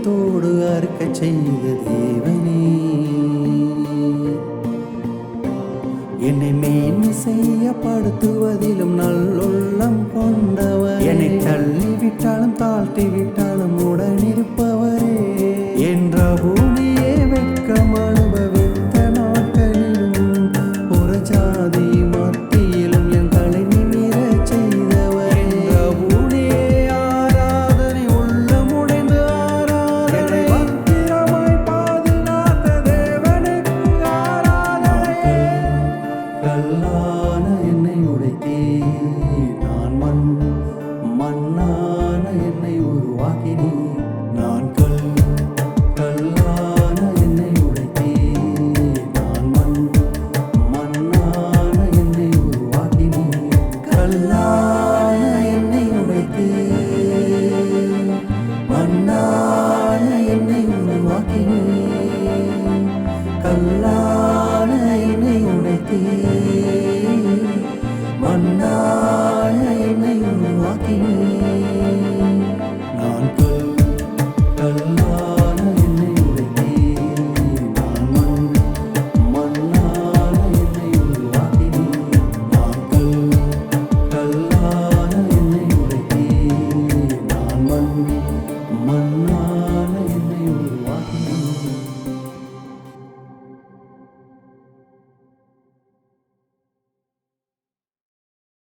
இதயத்தோடு அறுக்கச் செய்த தேவனே, என்னை மேன்மை செய்யப்படுத்துவதிலும் நல்லுள்ளம் கொண்டவர், என்னை தள்ளிவிட்டாலும் தாழ்த்தி விட்டாலும் உடனிருப்பவரே, என்ற பூமியே வெட்கம் அனுபவித்த நாட்களிலும் புறஜாதி மத்தியிலும் என் தலை நிமிரச் செய்தவர், என்ற பூமியே ஆராதனை உள்ளமுடைந்து ஆராதனை பத்திரமாய் பாதுகாத்த தேவனுக்கு ஆராதனை. கல்லான என்னை உடைத்தே நான் மண்ணான என்னை உருவாக்கினே, நான் கல்லான என்னை உடைத்தே நான் மண்ணான என்னை உருவாக்கினே, கல்லான என்னை உடைத்தே மண்ணான என்னை உருவாக்கினே, கல்லான